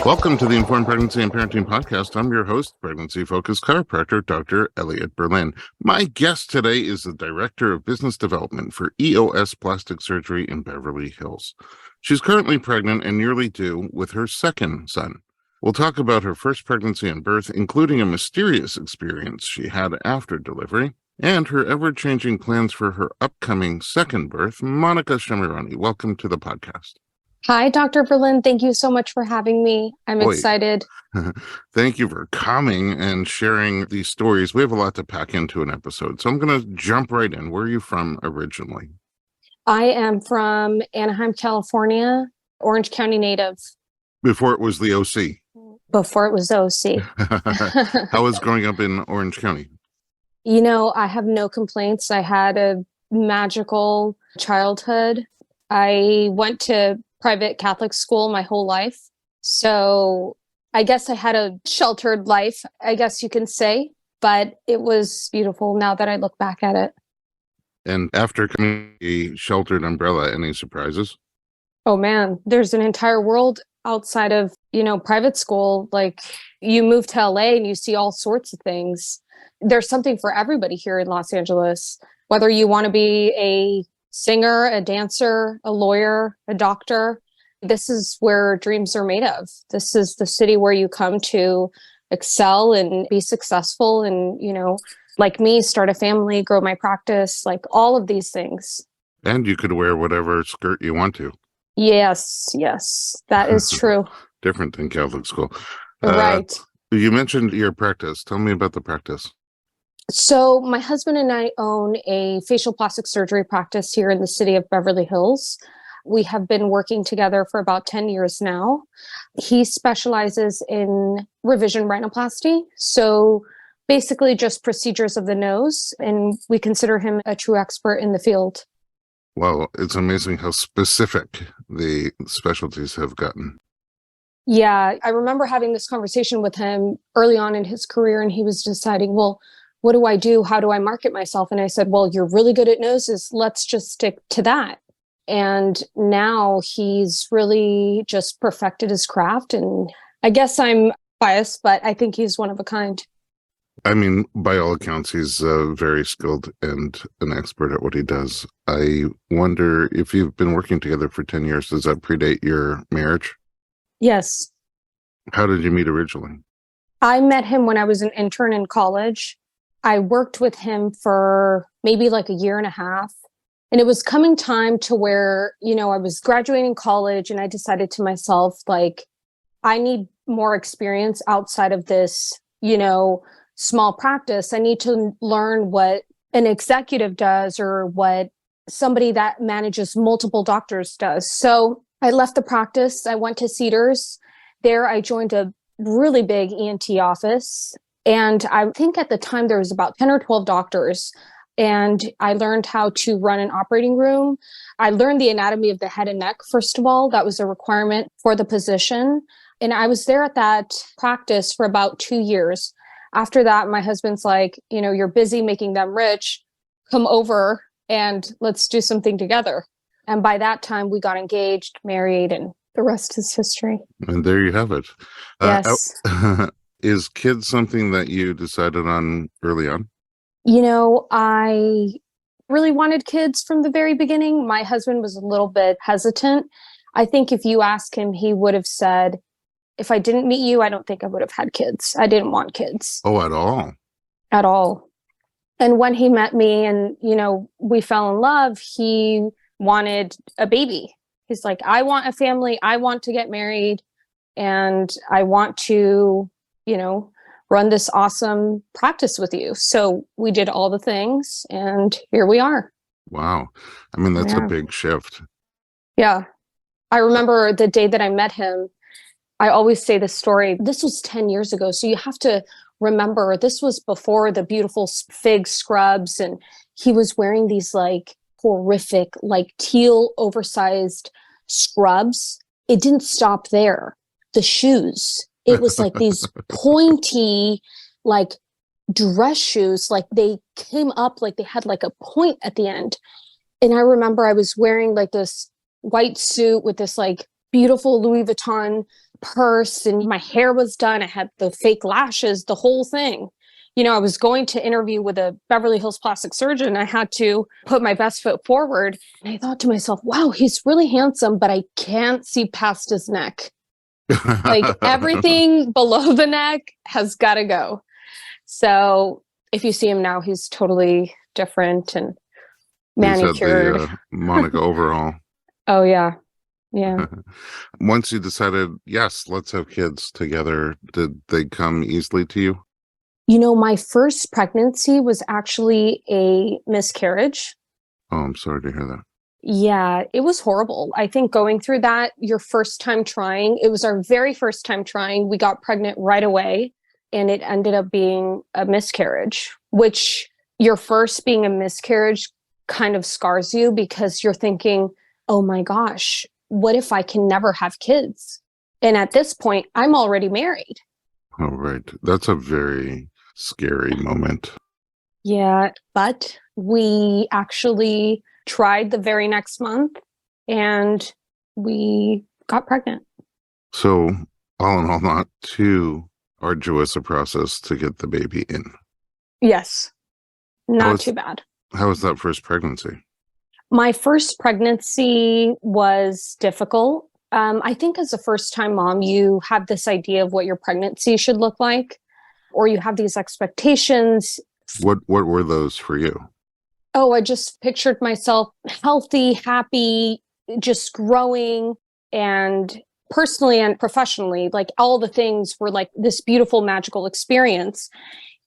Welcome to the Informed Pregnancy and Parenting Podcast. I'm your host, pregnancy-focused chiropractor, Dr. Elliot Berlin. My guest today is the Director of Business Development for EOS Plastic Surgery in Beverly Hills. She's currently pregnant and nearly due with her second son. We'll talk about her first pregnancy and birth, including a mysterious experience she had after delivery, and her ever-changing plans for her upcoming second birth. Monica Shemirani, welcome to the podcast. Hi, Dr. Berlin. Thank you so much for having me. I'm excited. Thank you for coming and sharing these stories. We have a lot to pack into an episode, so I'm going to jump right in. Where are you from originally? I am from Anaheim, California, Orange County native. Before it was the OC? Before it was the OC. How was growing up in Orange County? You know, I have no complaints. I had a magical childhood. I went to private Catholic school my whole life. So I guess I had a sheltered life, I guess you can say, but it was beautiful now that I look back at it. And after coming a sheltered umbrella, any surprises? Oh man, there's an entire world outside of, private school. Like you move to LA and you see all sorts of things. There's something for everybody here in Los Angeles, whether you want to be a singer, a dancer, a lawyer, a doctor. This is where dreams are made of. This is the city where you come to excel and be successful and, like me, start a family, grow my practice, like all of these things. And you could wear whatever skirt you want to. Yes, that is true. Different than Catholic school. Right. You mentioned your practice. Tell me about the practice. So my husband and I own a facial plastic surgery practice here in the city of Beverly Hills. We have been working together for about 10 years now. He specializes in revision rhinoplasty. So basically just procedures of the nose, and we consider him a true expert in the field. Well, it's amazing how specific the specialties have gotten. Yeah, I remember having this conversation with him early on in his career, and he was deciding, well, what do I do? How do I market myself? And I said, well, you're really good at noses. Let's just stick to that. And now he's really just perfected his craft. And I guess I'm biased, but I think he's one of a kind. I mean, by all accounts, he's very skilled and an expert at what he does. I wonder if you've been working together for 10 years, does that predate your marriage? Yes. How did you meet originally? I met him when I was an intern in college. I worked with him for maybe like a year and a half. And it was coming time to where, I was graduating college and I decided to myself, like, I need more experience outside of this, small practice. I need to learn what an executive does or what somebody that manages multiple doctors does. So I left the practice. I went to Cedars. There I joined a really big ENT office. And I think at the time there was about 10 or 12 doctors. And I learned how to run an operating room. I learned the anatomy of the head and neck, first of all. That was a requirement for the position. And I was there at that practice for about 2 years. After that, my husband's like, you're busy making them rich. Come over and let's do something together. And by that time, we got engaged, married, and the rest is history. And there you have it. Yes. Is kids something that you decided on early on? I really wanted kids from the very beginning. My husband was a little bit hesitant. I think if you ask him, he would have said, if I didn't meet you, I don't think I would have had kids. I didn't want kids. Oh, at all? At all. And when he met me and, we fell in love, he wanted a baby. He's like, I want a family. I want to get married. And I want to, run this awesome practice with you. So we did all the things and here we are. Wow. I mean, that's a big shift. Yeah. I remember the day that I met him, I always say this story. This was 10 years ago. So you have to remember this was before the beautiful fig scrubs. And he was wearing these like horrific, like teal oversized scrubs. It didn't stop there. The shoes. It was like these pointy, like dress shoes, like they came up, like they had like a point at the end. And I remember I was wearing like this white suit with this like beautiful Louis Vuitton purse and my hair was done. I had the fake lashes, the whole thing. I was going to interview with a Beverly Hills plastic surgeon. I had to put my best foot forward. And I thought to myself, wow, he's really handsome, but I can't see past his neck. Like everything below the neck has got to go. So if you see him now, he's totally different and manicured. He's had the Monica overall. Oh, yeah. Yeah. Once you decided, yes, let's have kids together, did they come easily to you? My first pregnancy was actually a miscarriage. Oh, I'm sorry to hear that. Yeah, it was horrible. I think going through that, your first time trying, it was our very first time trying. We got pregnant right away and it ended up being a miscarriage, which your first being a miscarriage kind of scars you because you're thinking, oh my gosh, what if I can never have kids? And at this point, I'm already married. Oh, right. That's a very scary moment. Yeah, but we actually tried the very next month and we got pregnant. So, all in all, not too arduous a process to get the baby in. Yes, not too bad. How was that first pregnancy? My first pregnancy was difficult. I think as a first-time mom, you have this idea of what your pregnancy should look like, or you have these expectations. What were those for you? Oh, I just pictured myself healthy, happy, just growing, and personally and professionally, like all the things were like this beautiful, magical experience.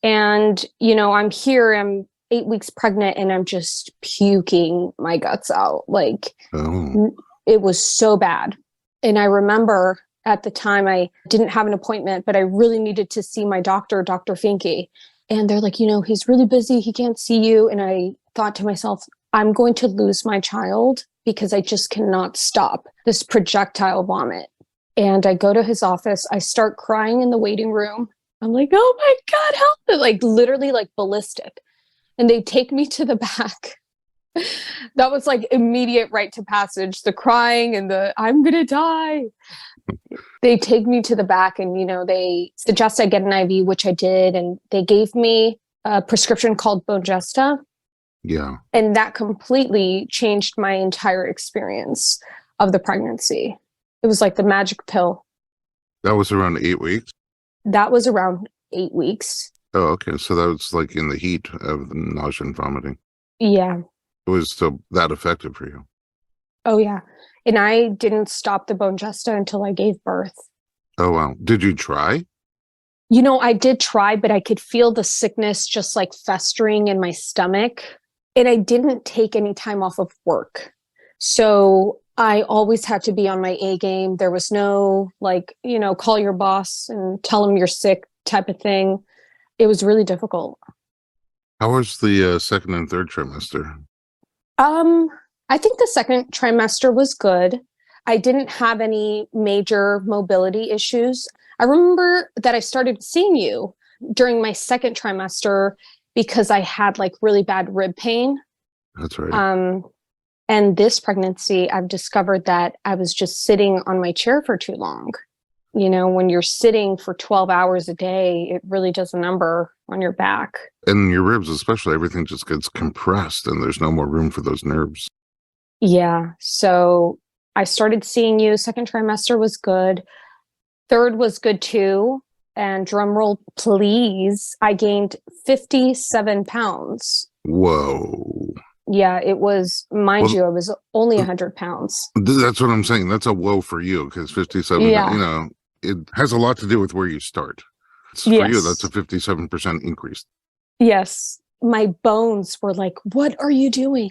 And, I'm here, I'm 8 weeks pregnant, and I'm just puking my guts out. Like, It was so bad. And I remember at the time I didn't have an appointment, but I really needed to see my doctor, Dr. Finke. And they're like, he's really busy. He can't see you. And I thought to myself, I'm going to lose my child because I just cannot stop this projectile vomit. And I go to his office. I start crying in the waiting room. I'm like, oh my God, help me. Like literally like ballistic. And they take me to the back. That was like immediate rite to passage, the crying and the I'm going to die. They take me to the back and, they suggest I get an IV, which I did. And they gave me a prescription called Bongesta. Yeah. And that completely changed my entire experience of the pregnancy. It was like the magic pill. That was around 8 weeks? That was around 8 weeks. Oh, okay. So that was like in the heat of the nausea and vomiting. Yeah. It was still that effective for you. Oh, yeah. And I didn't stop the Bongesta until I gave birth. Oh, wow. Did you try? I did try, but I could feel the sickness just like festering in my stomach. And I didn't take any time off of work. So I always had to be on my A game. There was no call your boss and tell him you're sick type of thing. It was really difficult. How was the second and third trimester? I think the second trimester was good. I didn't have any major mobility issues. I remember that I started seeing you during my second trimester because I had like really bad rib pain. That's right. And this pregnancy, I've discovered that I was just sitting on my chair for too long. When you're sitting for 12 hours a day, it really does a number on your back. And your ribs, especially, everything just gets compressed and there's no more room for those nerves. Yeah. So I started seeing you. Second trimester was good. Third was good too. And drum roll, please, I gained 57 pounds. Whoa. Yeah, it was, mind you, I was only 100 pounds. That's what I'm saying. That's a whoa for you because 57, it has a lot to do with where you start. For you, that's a 57% increase. Yes. My bones were like, what are you doing?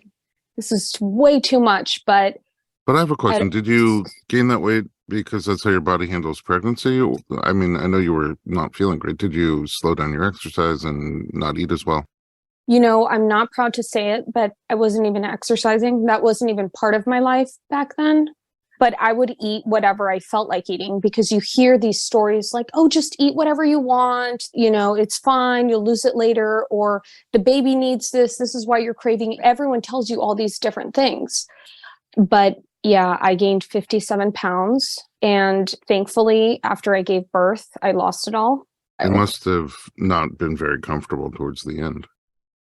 This is way too much. But I have a question. Did you gain that weight because that's how your body handles pregnancy? I mean, I know you were not feeling great. Did you slow down your exercise and not eat as well? I'm not proud to say it, but I wasn't even exercising. That wasn't even part of my life back then. But I would eat whatever I felt like eating because you hear these stories like, oh, just eat whatever you want. It's fine. You'll lose it later. Or the baby needs this. This is why you're craving it. Everyone tells you all these different things. But yeah, I gained 57 pounds And thankfully, after I gave birth, I lost it all. It must have not been very comfortable towards the end.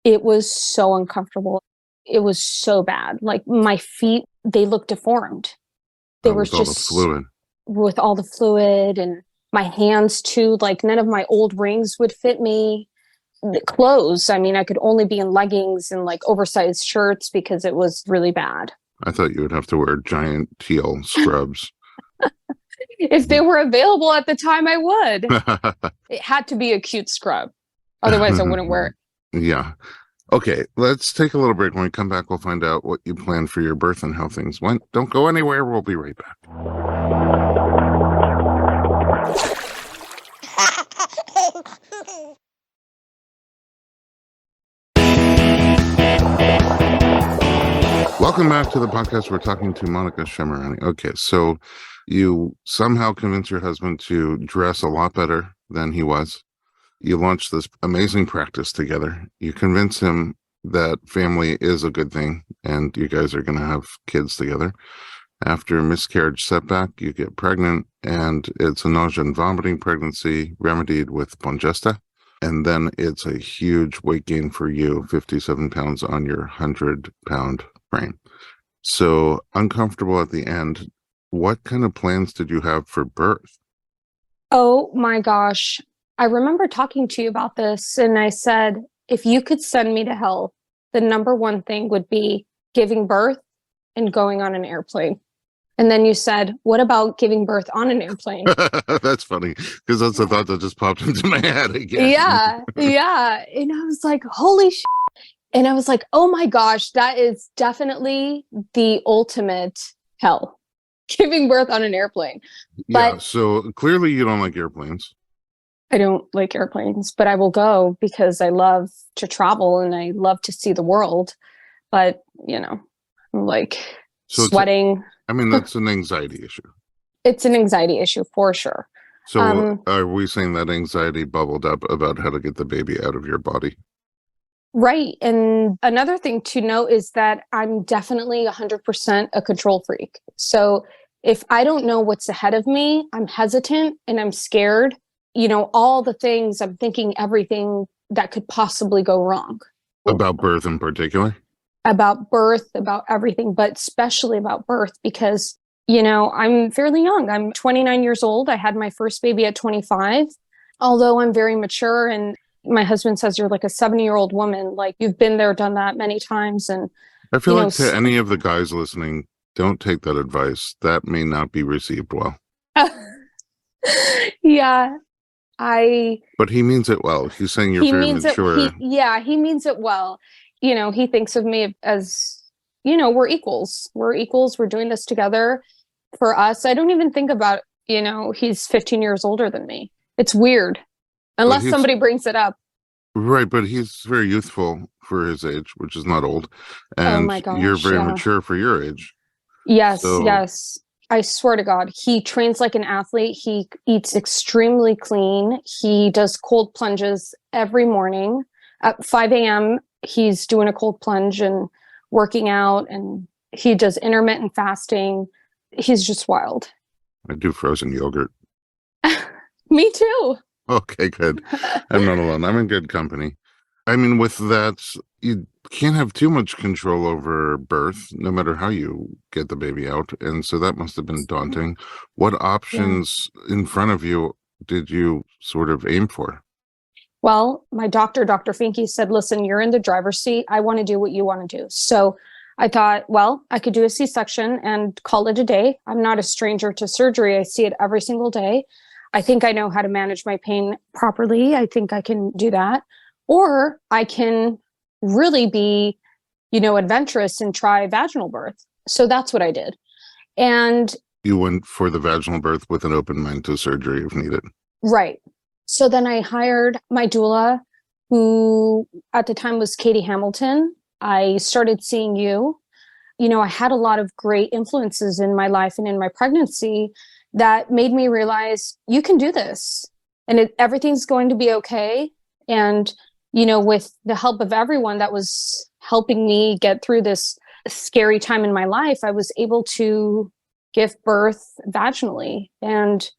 It was so uncomfortable. It was so bad. Like my feet, they looked deformed. They were with all the just fluid. with all the fluid, and my hands too. Like none of my old rings would fit me. The clothes, I mean, I could only be in leggings and like oversized shirts because it was really bad. I thought you would have to wear giant teal scrubs. If they were available at the time, I would. It had to be a cute scrub. Otherwise, I wouldn't wear it. Yeah. Okay, let's take a little break. When we come back, we'll find out what you planned for your birth and how things went. Don't go anywhere. We'll be right back. Welcome back to the podcast. We're talking to Monica Shemirani. Okay, so you somehow convinced your husband to dress a lot better than he was. You launched this amazing practice together. You convince him that family is a good thing and you guys are going to have kids together. After a miscarriage setback, you get pregnant, and it's a nausea and vomiting pregnancy remedied with Bongesta. And then it's a huge weight gain for you, 57 pounds on your 100-pound frame. So uncomfortable at the end. What kind of plans did you have for birth? Oh my gosh. I remember talking to you about this, and I said, if you could send me to hell, the number one thing would be giving birth and going on an airplane. And then you said, what about giving birth on an airplane? That's funny, because that's the thought that just popped into my head again. Yeah. And I was like, holy shit. And I was like, oh my gosh, that is definitely the ultimate hell, giving birth on an airplane. Yeah, But so clearly you don't like airplanes. I don't like airplanes, but I will go because I love to travel and I love to see the world. But, I'm like sweating. That's an anxiety issue. It's an anxiety issue for sure. So are we saying that anxiety bubbled up about how to get the baby out of your body? Right. And another thing to note is that I'm definitely 100% a control freak. So if I don't know what's ahead of me, I'm hesitant and I'm scared. All the things, I'm thinking everything that could possibly go wrong. About birth in particular? About birth, about everything, but especially about birth because, I'm fairly young. I'm 29 years old. I had my first baby at 25. Although I'm very mature, and my husband says you're like a 70-year-old woman, like you've been there, done that many times. And I feel like to any of the guys listening, don't take that advice. That may not be received well. Yeah. But he means it well. He's saying you're very mature. He means it well. He thinks of me as, we're equals. We're equals. We're doing this together. For us, I don't even think about, he's 15 years older than me. It's weird. Unless somebody brings it up. Right, but he's very youthful for his age, which is not old. And oh my gosh, you're very mature for your age. Yes, yes. I swear to God, he trains like an athlete. He eats extremely clean. He does cold plunges every morning. At 5 a.m., he's doing a cold plunge and working out, and he does intermittent fasting. He's just wild. I do frozen yogurt. Me too. Okay, good. I'm not alone. I'm in good company. With that, you can't have too much control over birth, no matter how you get the baby out. And so that must have been daunting. What options in front of you did you sort of aim for? Well, my doctor, Dr. Finke, said, listen, you're in the driver's seat. I want to do what you want to do. So I thought, well, I could do a C-section and call it a day. I'm not a stranger to surgery. I see it every single day. I think I know how to manage my pain properly. I think I can do that. Or I can really be, adventurous and try vaginal birth. So that's what I did. And you went for the vaginal birth with an open mind to surgery if needed. Right. So then I hired my doula, who at the time was Katie Hamilton. I started seeing you. I had a lot of great influences in my life and in my pregnancy that made me realize you can do this and everything's going to be okay. And, with the help of everyone that was helping me get through this scary time in my life, I was able to give birth vaginally. And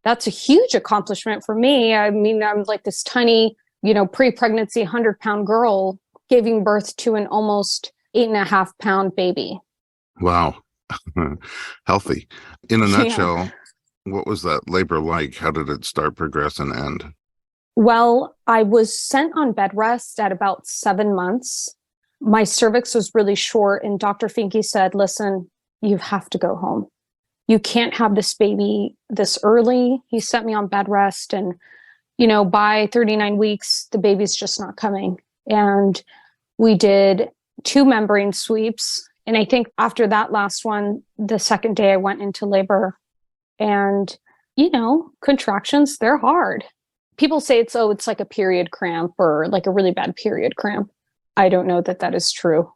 that's a huge accomplishment for me. I mean, I'm like this tiny, pre-pregnancy 100-pound girl giving birth to an almost 8.5-pound baby. Wow. Healthy. In a Yeah. nutshell, what was that labor like? How did it start, progress, and end? Well, I was sent on bed rest at about 7 months. My cervix was really short, and Dr. Finke said, listen, you have to go home. You can't have this baby this early. He sent me on bed rest, and, by 39 weeks, the baby's just not coming. And we did 2 membrane sweeps. And I think after that last one, the second day I went into labor, and, contractions, they're hard. People say it's like a period cramp or like a really bad period cramp. I don't know that is true.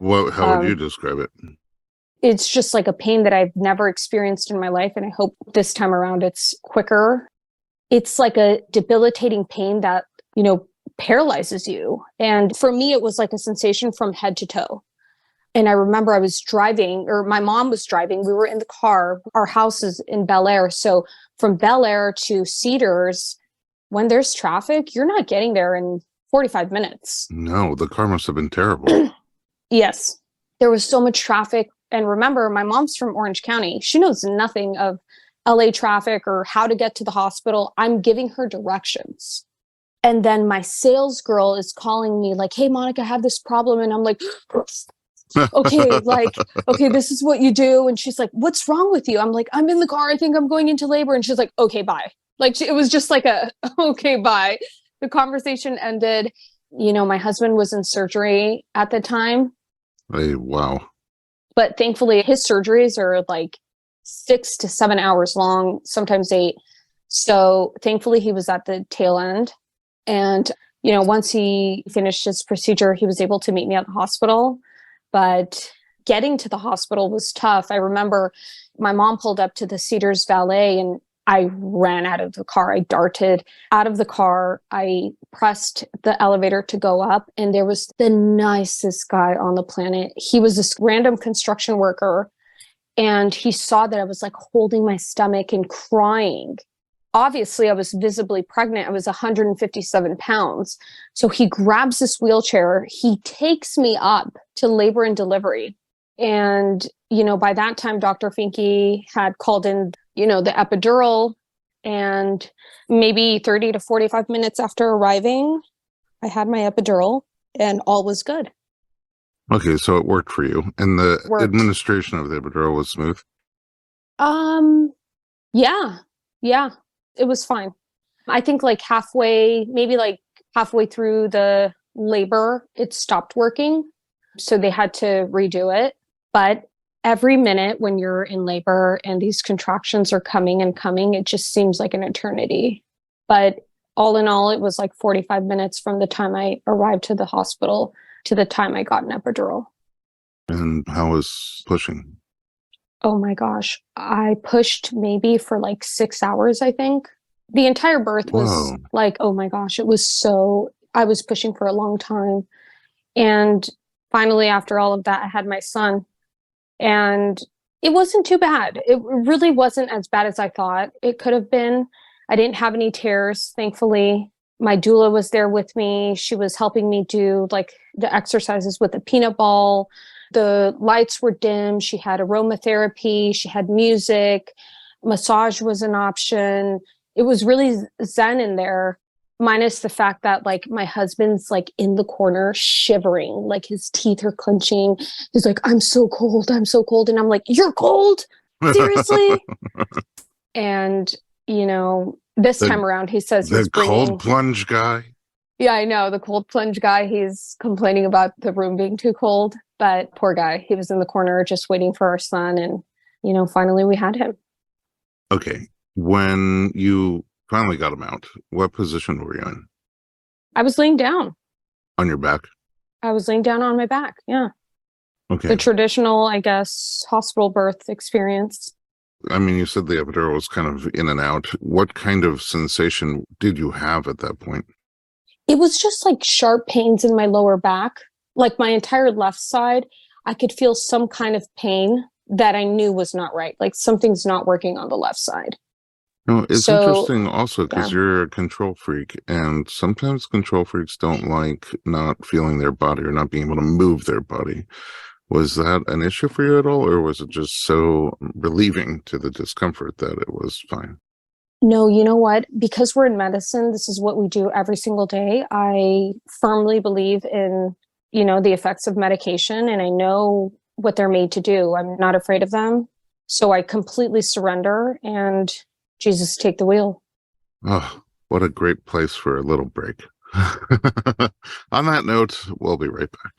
How would you describe it? It's just like a pain that I've never experienced in my life. And I hope this time around it's quicker. It's like a debilitating pain that, paralyzes you. And for me, it was like a sensation from head to toe. And I remember I was driving, or my mom was driving. We were in the car. Our house is in Bel Air. So from Bel Air to Cedars, when there's traffic, you're not getting there in 45 minutes. No, the car must have been terrible. Yes. There was so much traffic. And remember, my mom's from Orange County. She knows nothing of LA traffic or how to get to the hospital. I'm giving her directions. And then my sales girl is calling me like, hey, Monica, I have this problem. And I'm like, okay, this is what you do. And she's like, what's wrong with you? I'm like, I'm in the car. I think I'm going into labor. And she's like, okay, bye. Like, it was just like okay, bye. The conversation ended. My husband was in surgery at the time. Hey, wow. But thankfully, his surgeries are like 6 to 7 hours long, sometimes 8. So thankfully, he was at the tail end. And, once he finished his procedure, he was able to meet me at the hospital. But getting to the hospital was tough. I remember my mom pulled up to the Cedars Valet, and I ran out of the car. I darted out of the car. I pressed the elevator to go up, and there was the nicest guy on the planet. He was this random construction worker, and he saw that I was like holding my stomach and crying. Obviously, I was visibly pregnant. I was 157 pounds. So he grabs this wheelchair. He takes me up to labor and delivery. And, by that time, Dr. Finke had called in, the epidural. And maybe 30 to 45 minutes after arriving, I had my epidural and all was good. Okay, so it worked for you. And the administration of the epidural was smooth? Yeah. It was fine. I think maybe halfway through the labor, it stopped working. So they had to redo it. But every minute when you're in labor and these contractions are coming and coming, it just seems like an eternity. But all in all, it was like 45 minutes from the time I arrived to the hospital to the time I got an epidural. And how was pushing? Oh my gosh. I pushed maybe for like 6 hours, I think. The entire birth was like, oh my gosh, I was pushing for a long time. And finally, after all of that, I had my son. And it wasn't too bad. It really wasn't as bad as I thought it could have been. I didn't have any tears, thankfully. My doula was there with me. She was helping me do like the exercises with the peanut ball. The lights were dim. She had aromatherapy. She had music. Massage was an option. It was really zen in there, minus the fact that like my husband's like in the corner shivering, like his teeth are clenching. He's like, I'm so cold. I'm so cold. And I'm like, you're cold? Seriously? And, this time around, he says he's bringing... cold plunge guy? Yeah, I know. The cold plunge guy, he's complaining about the room being too cold. But poor guy, he was in the corner just waiting for our son. And, finally we had him. Okay. When you finally got him out, what position were you in? I was laying down. On your back? I was laying down on my back, yeah. Okay. The traditional, I guess, hospital birth experience. I mean, you said the epidural was kind of in and out. What kind of sensation did you have at that point? It was just like sharp pains in my lower back. Like my entire left side, I could feel some kind of pain. that I knew was not right. Like something's not working on the left side. No, it's So, interesting also yeah. because you're a control freak, and sometimes control freaks don't like not feeling their body or not being able to move their body. Was that an issue for you at all, or was it just so relieving to the discomfort that it was fine? No, you know what? Because we're in medicine, this is what we do every single day. I firmly believe in, the effects of medication, and I know what they're made to do. I'm not afraid of them. So I completely surrender and Jesus, take the wheel. Oh, what a great place for a little break. On that note, we'll be right back.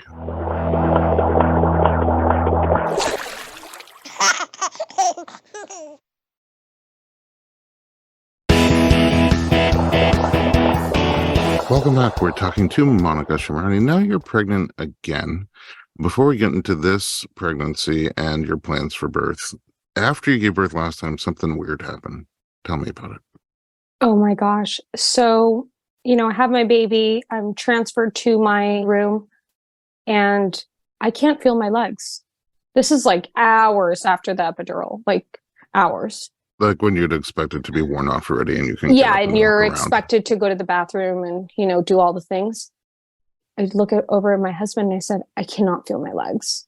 Welcome back. We're talking to Monica Shemirani. Now you're pregnant again. Before we get into this pregnancy and your plans for birth, after you gave birth last time, something weird happened. Tell me about it. Oh my gosh. So, I have my baby. I'm transferred to my room and I can't feel my legs. This is like hours after the epidural, like hours. Like when you'd expect it to be worn off already and you can get Yeah, up and and walk you're around. expected to go to the bathroom and, do all the things. I look over at my husband and I said, I cannot feel my legs.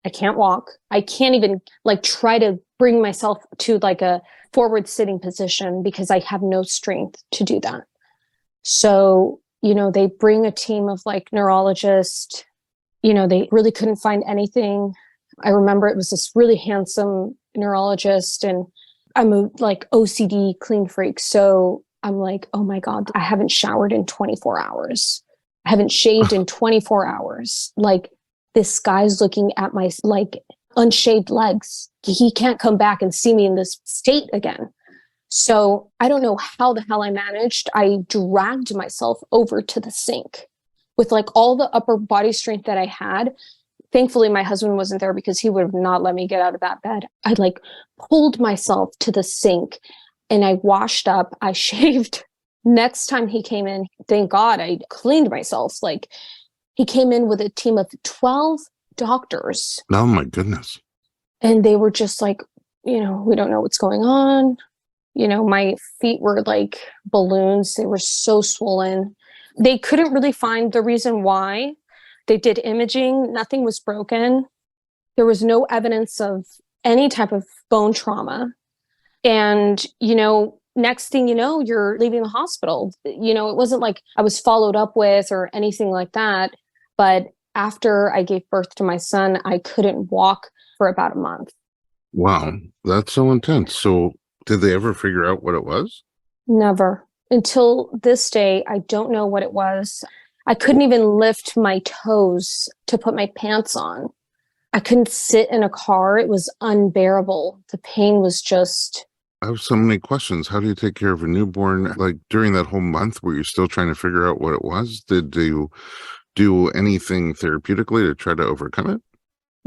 I can't walk. I can't even try to bring myself to like a forward sitting position because I have no strength to do that. So, they bring a team of like neurologists, they really couldn't find anything. I remember it was this really handsome neurologist, and I'm a like OCD clean freak. So I'm like, oh my God, I haven't showered in 24 hours. I haven't shaved in 24 hours. Like this guy's looking at my like unshaved legs. He can't come back and see me in this state again. So I don't know how the hell I managed. I dragged myself over to the sink with like all the upper body strength that I had. Thankfully, my husband wasn't there because he would have not let me get out of that bed. I like pulled myself to the sink and I washed up. I shaved. Next time he came in, thank God I cleaned myself. Like he came in with a team of 12 doctors. Oh my goodness. And they were just like, we don't know what's going on. My feet were like balloons. They were so swollen. They couldn't really find the reason why. They did imaging. Nothing was broken. There was no evidence of any type of bone trauma. And, next thing you know, you're leaving the hospital. It wasn't like I was followed up with or anything like that. But after I gave birth to my son, I couldn't walk for about a month. Wow, that's so intense. So did they ever figure out what it was? Never. Until this day, I don't know what it was. I couldn't even lift my toes to put my pants on. I couldn't sit in a car. It was unbearable. The pain was just. I have so many questions. How do you take care of a newborn? Like during that whole month, were you still trying to figure out what it was? Did you do anything therapeutically to try to overcome it?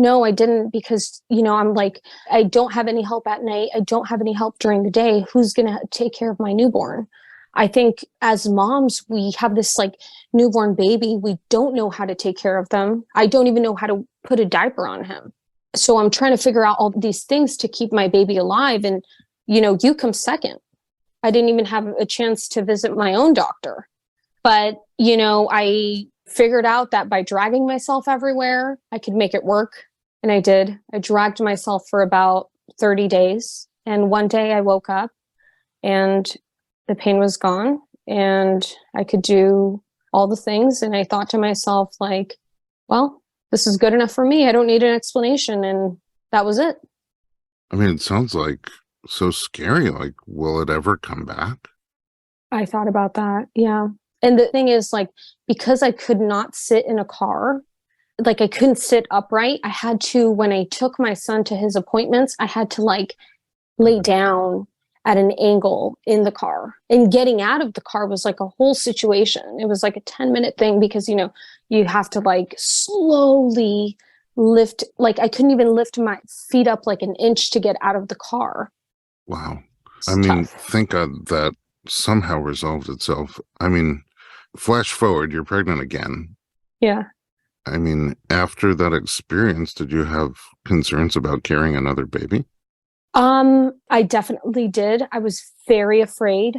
No, I didn't because, I'm like, I don't have any help at night. I don't have any help during the day. Who's going to take care of my newborn? I think as moms, we have this like newborn baby. We don't know how to take care of them. I don't even know how to put a diaper on him. So I'm trying to figure out all these things to keep my baby alive. And, you come second. I didn't even have a chance to visit my own doctor. But, I figured out that by dragging myself everywhere, I could make it work. And I did. I dragged myself for about 30 days. And one day I woke up and the pain was gone and I could do all the things. And I thought to myself, like, well, this is good enough for me. I don't need an explanation. And that was it. I mean, it sounds like so scary. Like, will it ever come back? I thought about that. Yeah. And the thing is, like, because I could not sit in a car, like I couldn't sit upright. I had to, when I took my son to his appointments, I had to like lay down at an angle in the car. And getting out of the car was like a whole situation. It was like a 10-minute thing because, you have to like slowly lift, like I couldn't even lift my feet up like an inch to get out of the car. Wow. It's I mean, tough. thank God that somehow resolved itself. I mean, flash forward, you're pregnant again. Yeah. I mean, after that experience, did you have concerns about carrying another baby? I definitely did. I was very afraid.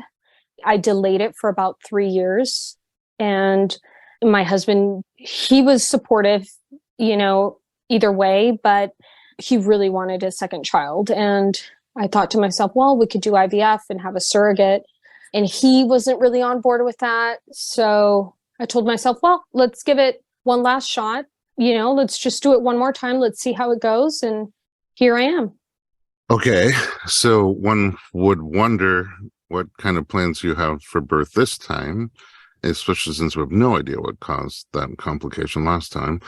I delayed it for about 3 years. And my husband, he was supportive, you know, either way, but he really wanted a second child. And I thought to myself, well, we could do IVF and have a surrogate. And he wasn't really on board with that. So I told myself, well, let's give it one last shot. Let's just do it one more time. Let's see how it goes. And here I am. Okay, so one would wonder what kind of plans you have for birth this time, especially since we have no idea what caused that complication last time.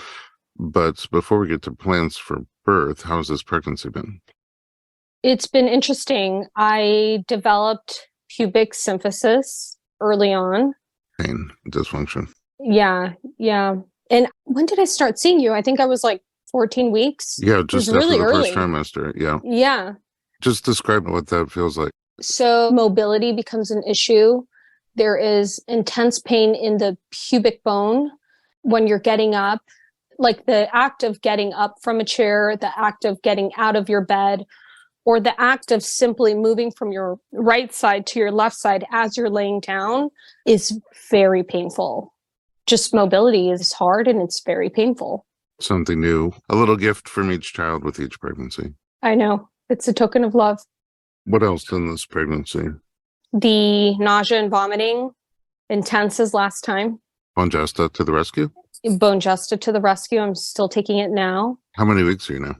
But before we get to plans for birth, how's this pregnancy been? It's been interesting. I developed pubic symphysis early on. Pain, dysfunction. Yeah, yeah. And when did I start seeing you? I think I was like 14 weeks. Yeah, It was just after really the first early. trimester. Yeah. Yeah. Just describe what that feels like. So mobility becomes an issue. There is intense pain in the pubic bone when you're getting up, like the act of getting up from a chair, the act of getting out of your bed, or the act of simply moving from your right side to your left side as you're laying down is very painful. Just mobility is hard and it's very painful. Something new, a little gift from each child with each pregnancy. I know. It's a token of love. What else in this pregnancy? The nausea and vomiting, intense as last time. Conjesta to the rescue? Bone Justa to the rescue. I'm still taking it now. How many weeks are you now?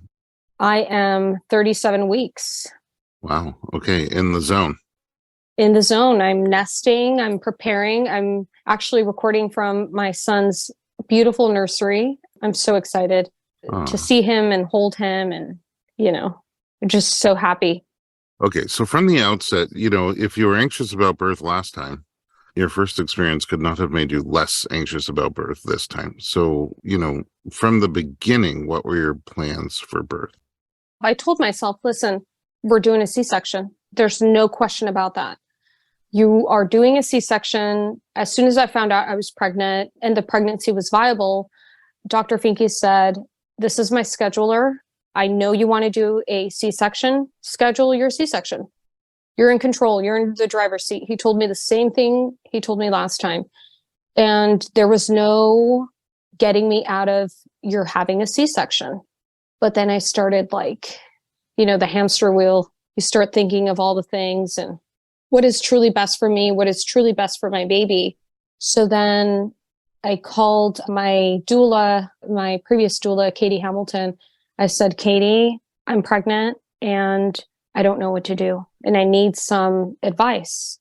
I am 37 weeks. Wow. Okay. In the zone. In the zone. I'm nesting. I'm preparing. I'm actually recording from my son's beautiful nursery. I'm so excited to see him and hold him and, I'm just so happy. Okay. So from the outset, if you were anxious about birth last time, your first experience could not have made you less anxious about birth this time. So, from the beginning, what were your plans for birth? I told myself, listen, we're doing a C-section. There's no question about that. You are doing a C-section. As soon as I found out I was pregnant and the pregnancy was viable, Dr. Finke said, this is my scheduler. I know you want to do a C-section. Schedule your C-section. You're in control. You're in the driver's seat. He told me the same thing he told me last time. And there was no getting me out of, you're having a C-section. But then I started the hamster wheel. You start thinking of all the things and what is truly best for me, what is truly best for my baby. So then I called my doula, my previous doula, Katie Hamilton. I said, Katie, I'm pregnant and I don't know what to do. And I need some advice.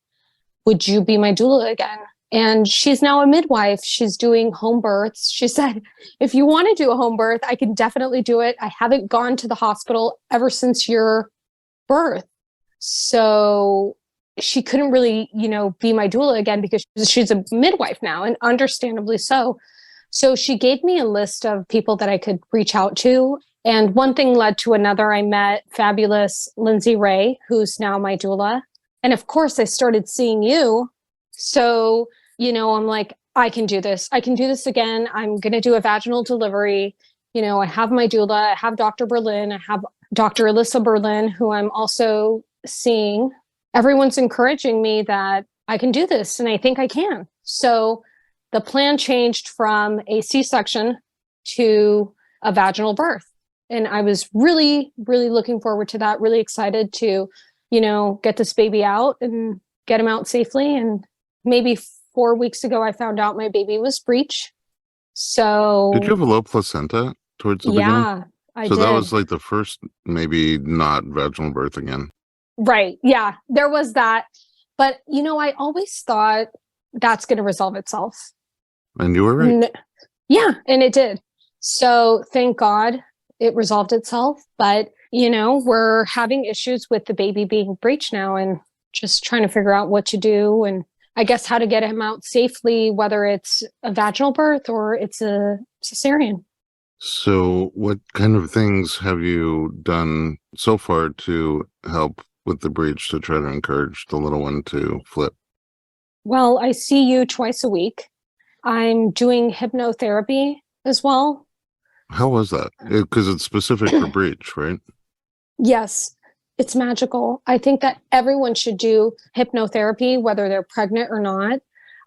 Would you be my doula again? And she's now a midwife. She's doing home births. She said, if you want to do a home birth, I can definitely do it. I haven't gone to the hospital ever since your birth. So she couldn't really, be my doula again because she's a midwife now, and understandably so. So she gave me a list of people that I could reach out to. And one thing led to another. I met fabulous Lindsay Ray, who's now my doula. And of course, I started seeing you. So, I'm like, I can do this. I can do this again. I'm going to do a vaginal delivery. I have my doula. I have Dr. Berlin. I have Dr. Alyssa Berlin, who I'm also seeing. Everyone's encouraging me that I can do this, and I think I can. So the plan changed from a C-section to a vaginal birth. And I was really, really looking forward to that, really excited to, get this baby out and get him out safely. And maybe 4 weeks ago, I found out my baby was breech. So did you have a low placenta towards the beginning? Yeah, I So did. that was like the first, maybe not vaginal birth again. Right. Yeah, there was that. But, I always thought that's going to resolve itself. And you were right. Yeah, and it did. So thank God it resolved itself. But, we're having issues with the baby being breech now and just trying to figure out what to do. And I guess how to get him out safely, whether it's a vaginal birth or it's a cesarean. So what kind of things have you done so far to help with the breech to try to encourage the little one to flip? Well, I see you twice a week. I'm doing hypnotherapy as well. How was that? Because it's specific for breech, right? Yes, it's magical. I think that everyone should do hypnotherapy, whether they're pregnant or not.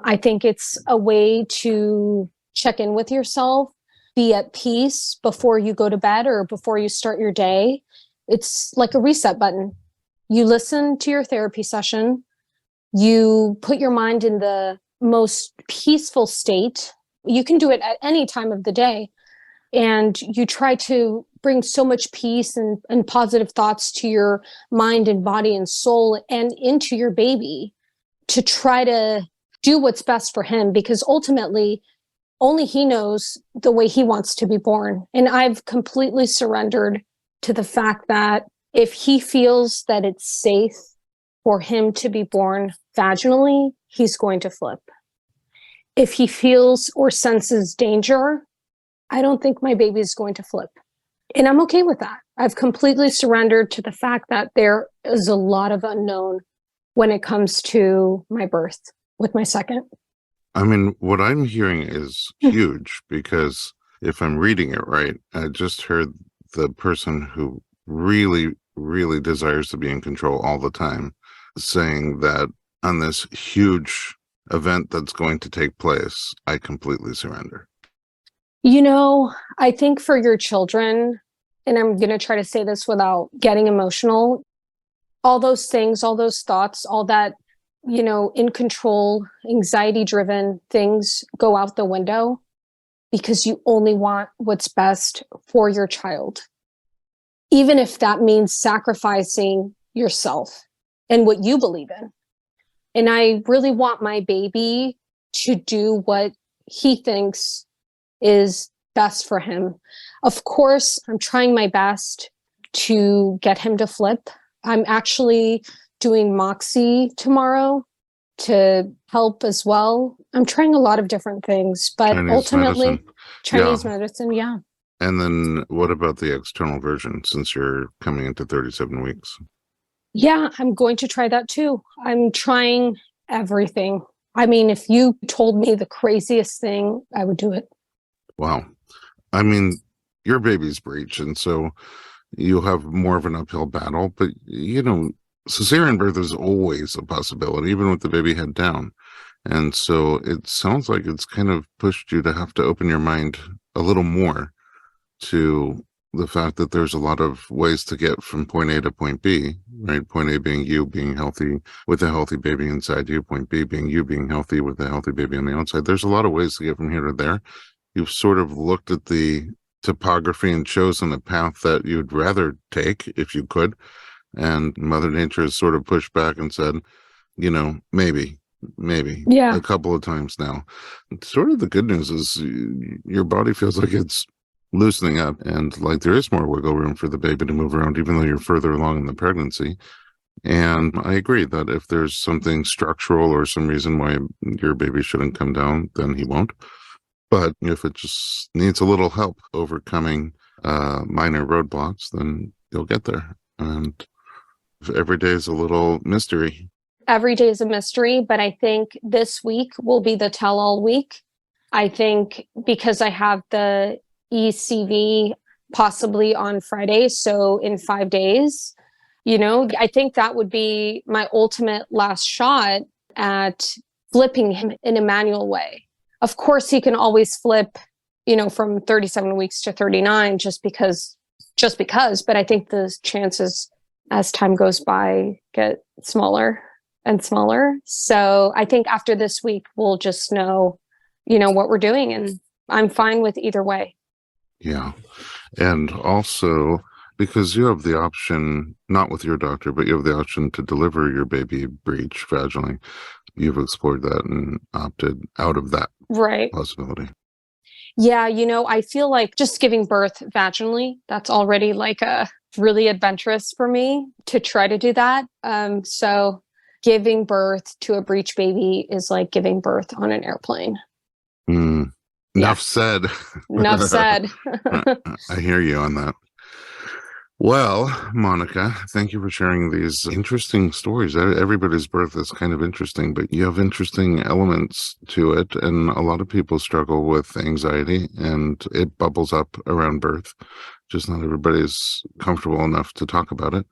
I think it's a way to check in with yourself, be at peace before you go to bed or before you start your day. It's like a reset button. You listen to your therapy session, you put your mind in the most peaceful state. You can do it at any time of the day. And you try to bring so much peace and positive thoughts to your mind and body and soul and into your baby to try to do what's best for him, because ultimately only he knows the way he wants to be born. And I've completely surrendered to the fact that if he feels that it's safe for him to be born vaginally, he's going to flip. If he feels or senses danger, I don't think my baby is going to flip. And I'm okay with that. I've completely surrendered to the fact that there is a lot of unknown when it comes to my birth with my second. I mean, what I'm hearing is huge because if I'm reading it right, I just heard the person who really, really desires to be in control all the time saying that on this huge event that's going to take place, I completely surrender. You know, I think for your children, and I'm going to try to say this without getting emotional, all those things, all those thoughts, all that, in control, anxiety driven things go out the window because you only want what's best for your child. Even if that means sacrificing yourself and what you believe in. And I really want my baby to do what he thinks is best for him. Of course, I'm trying my best to get him to flip. I'm actually doing Moxie tomorrow to help as well. I'm trying a lot of different things, but ultimately, Chinese medicine, yeah. And then what about the external version since you're coming into 37 weeks? Yeah, I'm going to try that too. I'm trying everything. I mean, if you told me the craziest thing, I would do it. Wow. I mean, your baby's breech, and so you'll have more of an uphill battle, but cesarean birth is always a possibility, even with the baby head down. And so it sounds like it's kind of pushed you to have to open your mind a little more to the fact that there's a lot of ways to get from point A to point B, right? Point A being you being healthy with a healthy baby inside you, point B being you being healthy with a healthy baby on the outside. There's a lot of ways to get from here to there. You've sort of looked at the topography and chosen a path that you'd rather take if you could. And Mother Nature has sort of pushed back and said, maybe Yeah. a couple of times now. Sort of the good news is your body feels like it's loosening up and like there is more wiggle room for the baby to move around, even though you're further along in the pregnancy. And I agree that if there's something structural or some reason why your baby shouldn't come down, then he won't. But if it just needs a little help overcoming minor roadblocks, then you'll get there. And every day is a little mystery. Every day is a mystery, but I think this week will be the tell-all week. I think because I have the ECV possibly on Friday, so in 5 days, I think that would be my ultimate last shot at flipping him in a manual way. Of course, he can always flip, from 37 weeks to 39 just because, but I think the chances as time goes by get smaller and smaller. So I think after this week, we'll just know, what we're doing, and I'm fine with either way. Yeah. And also, because you have the option, not with your doctor, but you have the option to deliver your baby breech vaginally. You've explored that and opted out of that possibility. Yeah, I feel like just giving birth vaginally, that's already like a really adventurous for me to try to do that. So giving birth to a breech baby is like giving birth on an airplane. Enough said. Enough said. I hear you on that. Well, Monica, thank you for sharing these interesting stories. Everybody's birth is kind of interesting, but you have interesting elements to it. And a lot of people struggle with anxiety and it bubbles up around birth. Just not everybody's comfortable enough to talk about it.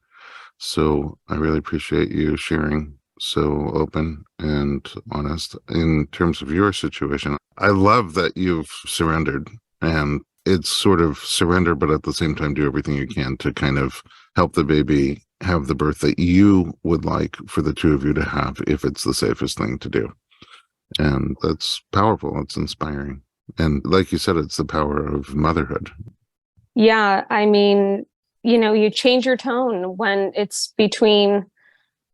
So I really appreciate you sharing so open and honest in terms of your situation. I love that you've surrendered, and it's sort of surrender, but at the same time, do everything you can to kind of help the baby have the birth that you would like for the two of you to have if it's the safest thing to do. And that's powerful. It's inspiring. And like you said, it's the power of motherhood. Yeah, I mean, you change your tone when it's between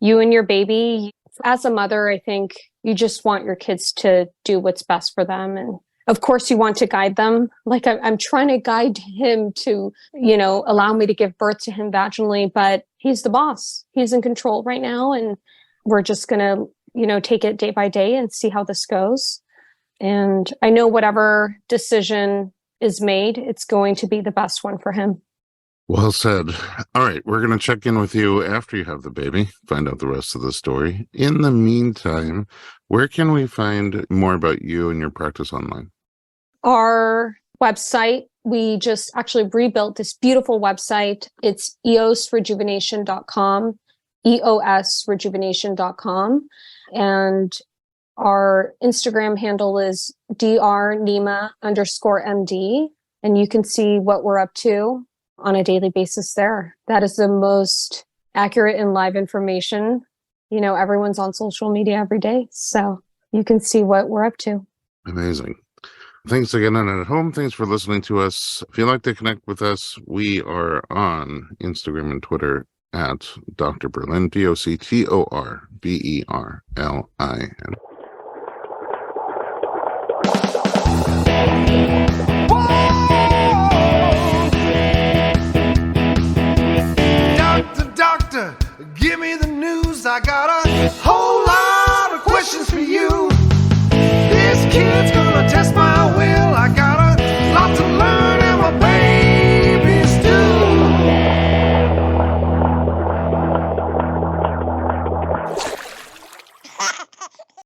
you and your baby. As a mother, I think you just want your kids to do what's best for them. And of course, you want to guide them. Like I'm trying to guide him to, allow me to give birth to him vaginally, but he's the boss. He's in control right now. And we're just going to, take it day by day and see how this goes. And I know whatever decision is made, it's going to be the best one for him. Well said. All right, we're going to check in with you after you have the baby, find out the rest of the story. In the meantime, where can we find more about you and your practice online? Our website, we just actually rebuilt this beautiful website. It's eosrejuvenation.com, eosrejuvenation.com. And our Instagram handle is drnima_MD. And you can see what we're up to on a daily basis there. That is the most accurate and live information. Everyone's on social media every day, so you can see what we're up to. Amazing. Thanks again. And at home, thanks for listening to us. If you'd like to connect with us, we are on Instagram and Twitter at Dr. Berlin, DoctorBerlin.